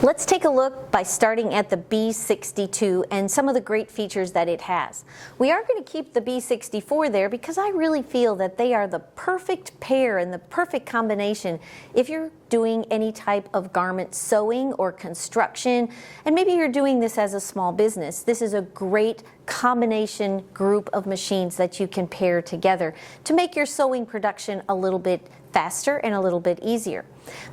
Let's take a look by starting at the B62 and some of the great features that it has. We are going to keep the B64 there because I really feel that they are the perfect pair and the perfect combination if you're doing any type of garment sewing or construction, and maybe you're doing this as a small business. This is a great combination group of machines that you can pair together to make your sewing production a little bit faster and a little bit easier.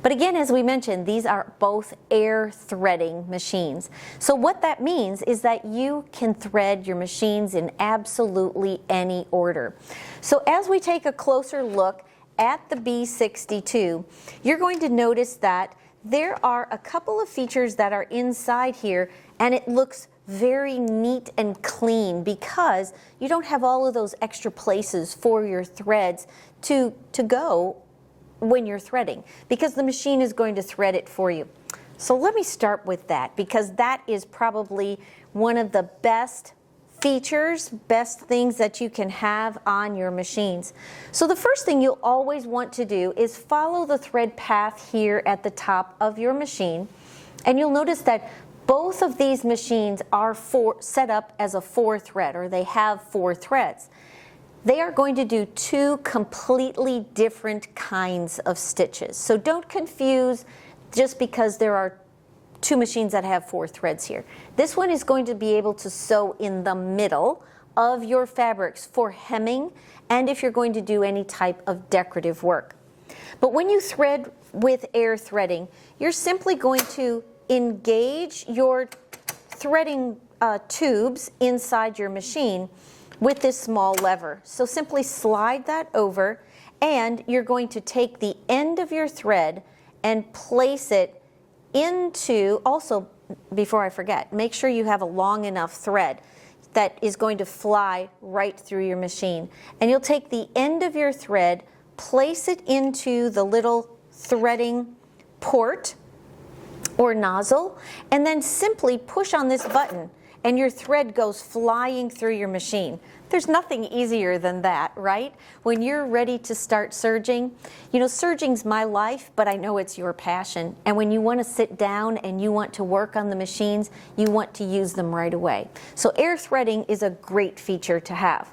But again, as we mentioned, these are both air threading machines. So what that means is that you can thread your machines in absolutely any order. So as we take a closer look at the B62, you're going to notice that there are a couple of features that are inside here, and it looks very neat and clean because you don't have all of those extra places for your threads to go when you're threading, because the machine is going to thread it for you. So let me start with that, because that is probably one of the best features, best things that you can have on your machines. So the first thing you'll always want to do is follow the thread path here at the top of your machine, and you'll notice that both of these machines are set up as a 4-thread, or they have 4 threads. They are going to do 2 completely different kinds of stitches. So don't confuse just because there are 2 machines that have 4 threads here. This one is going to be able to sew in the middle of your fabrics for hemming and if you're going to do any type of decorative work. But when you thread with air threading, you're simply going to engage your threading tubes inside your machine with this small lever. So simply slide that over, and you're going to take the end of your thread and place it into, also before I forget, make sure you have a long enough thread that is going to fly right through your machine. And you'll take the end of your thread, place it into the little threading port or nozzle, and then simply push on this button and your thread goes flying through your machine. There's nothing easier than that, right? When you're ready to start serging, you know, serging's my life, but I know it's your passion. And when you want to sit down and you want to work on the machines, you want to use them right away. So air threading is a great feature to have.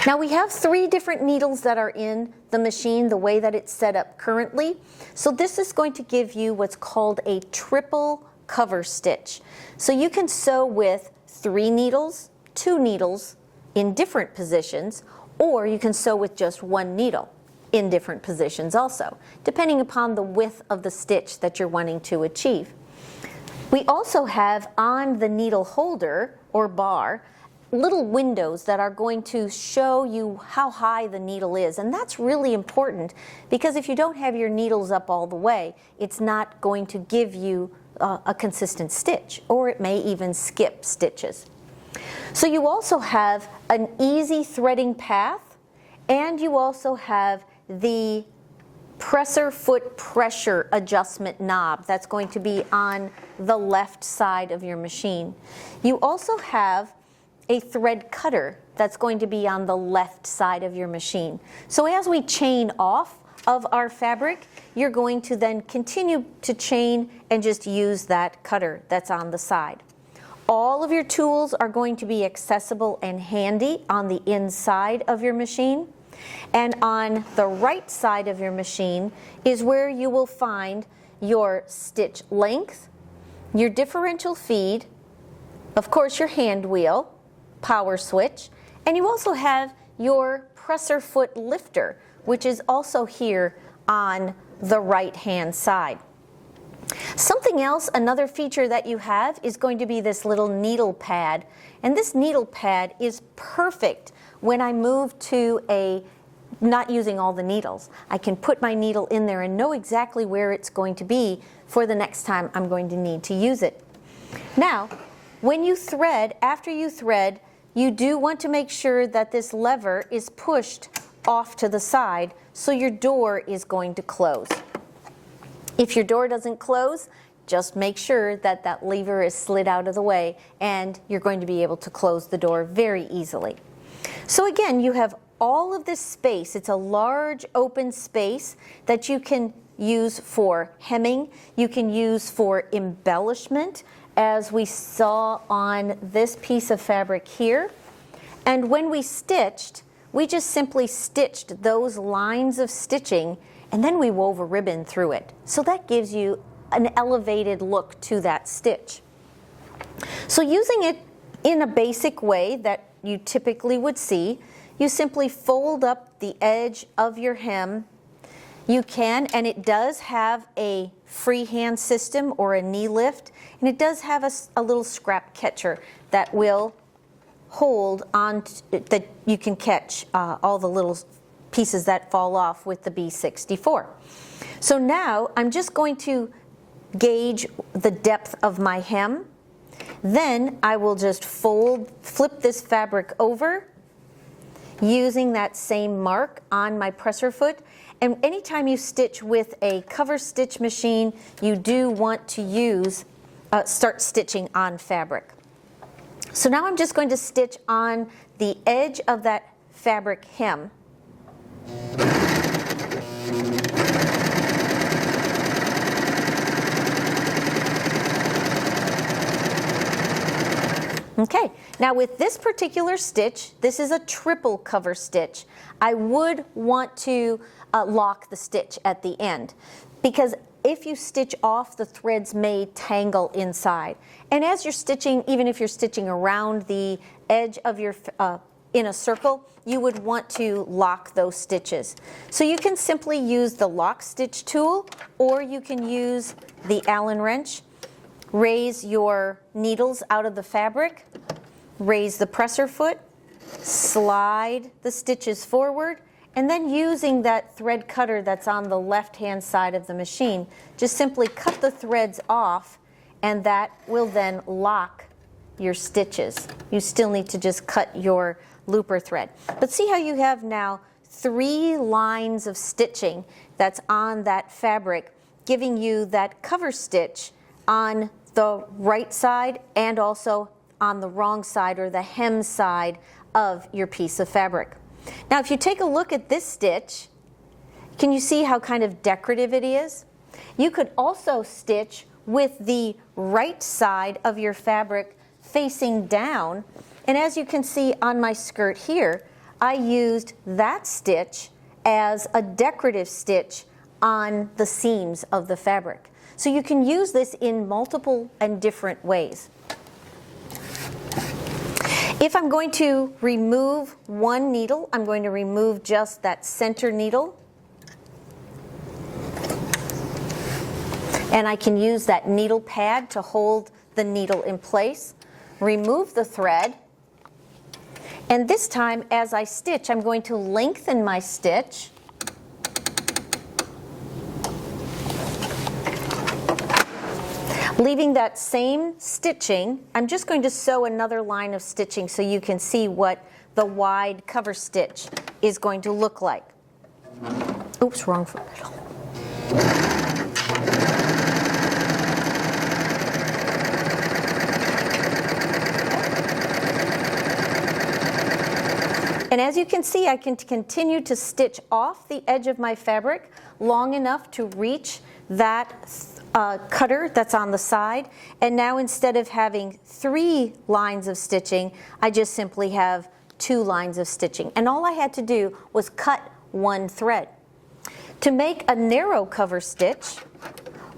Now we have 3 different needles that are in the machine the way that it's set up currently. So this is going to give you what's called a triple cover stitch. So you can sew with 3 needles, 2 needles in different positions, or you can sew with just 1 needle in different positions also, depending upon the width of the stitch that you're wanting to achieve. We also have on the needle holder or bar little windows that are going to show you how high the needle is, and that's really important because if you don't have your needles up all the way, it's not going to give you a consistent stitch, or it may even skip stitches. So you also have an easy threading path, and you also have the presser foot pressure adjustment knob that's going to be on the left side of your machine. You also have a thread cutter that's going to be on the left side of your machine. So as we chain off of our fabric, you're going to then continue to chain and just use that cutter that's on the side. All of your tools are going to be accessible and handy on the inside of your machine. And on the right side of your machine is where you will find your stitch length, your differential feed, of course your hand wheel, power switch, and you also have your presser foot lifter, which is also here on the right hand side. Something else, another feature that you have is going to be this little needle pad, and this needle pad is perfect when I move to not using all the needles. I can put my needle in there and know exactly where it's going to be for the next time I'm going to need to use it. Now, when you thread, after you thread, you do want to make sure that this lever is pushed off to the side so your door is going to close. If your door doesn't close, just make sure that that lever is slid out of the way and you're going to be able to close the door very easily. So again, you have all of this space. It's a large open space that you can use for hemming. You can use for embellishment, as we saw on this piece of fabric here. And when we stitched, we just simply stitched those lines of stitching, and then we wove a ribbon through it. So that gives you an elevated look to that stitch. So using it in a basic way that you typically would see, you simply fold up the edge of your hem. You can, and it does have a freehand system or a knee lift, and it does have a little scrap catcher that will hold on, that you can catch all the little pieces that fall off with the B64. So now I'm just going to gauge the depth of my hem. Then I will just flip this fabric over using that same mark on my presser foot. And anytime you stitch with a cover stitch machine, you do want to start stitching on fabric. So now I'm just going to stitch on the edge of that fabric hem. Okay, now with this particular stitch, this is a triple cover stitch. I would want to lock the stitch at the end, because if you stitch off, the threads may tangle inside. And as you're stitching, even if you're stitching around the edge of your, in a circle, you would want to lock those stitches. So you can simply use the lock stitch tool, or you can use the Allen wrench. Raise your needles out of the fabric, raise the presser foot, slide the stitches forward, and then using that thread cutter that's on the left-hand side of the machine, just simply cut the threads off, and that will then lock your stitches. You still need to just cut your looper thread. But see how you have now 3 lines of stitching that's on that fabric, giving you that cover stitch on the right side and also on the wrong side, or the hem side of your piece of fabric. Now if you take a look at this stitch, can you see how kind of decorative it is? You could also stitch with the right side of your fabric facing down, and as you can see on my skirt here, I used that stitch as a decorative stitch on the seams of the fabric. So you can use this in multiple and different ways. If I'm going to remove one needle, I'm going to remove just that center needle. And I can use that needle pad to hold the needle in place. Remove the thread. And this time, as I stitch, I'm going to lengthen my stitch. Leaving that same stitching, I'm just going to sew another line of stitching so you can see what the wide cover stitch is going to look like. Oops, wrong foot pedal. And as you can see, I can continue to stitch off the edge of my fabric long enough to reach that cutter that's on the side. And now instead of having 3 lines of stitching, I just simply have 2 lines of stitching. And all I had to do was cut 1 thread. To make a narrow cover stitch,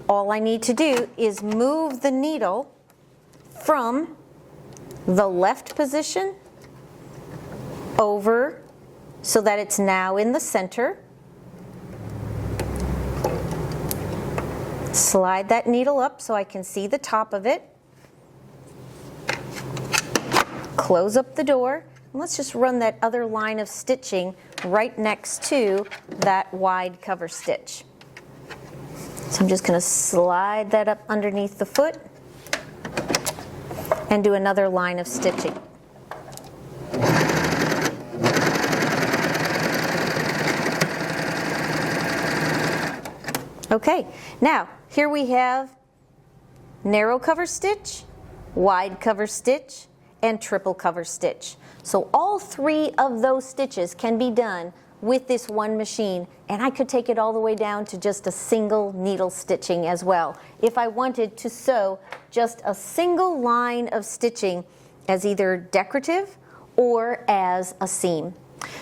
all I need to do is move the needle from the left position over so that it's now in the center. Slide that needle up so I can see the top of it. Close up the door. And let's just run that other line of stitching right next to that wide cover stitch. So I'm just going to slide that up underneath the foot and do another line of stitching. Okay, now here we have narrow cover stitch, wide cover stitch, and triple cover stitch. So all 3 of those stitches can be done with this one machine, and I could take it all the way down to just a single needle stitching as well, if I wanted to sew just a single line of stitching as either decorative or as a seam.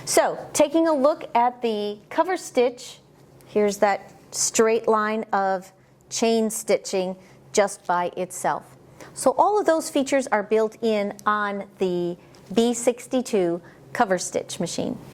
So, taking a look at the cover stitch, here's that straight line of chain stitching just by itself. So all of those features are built in on the B62 cover stitch machine.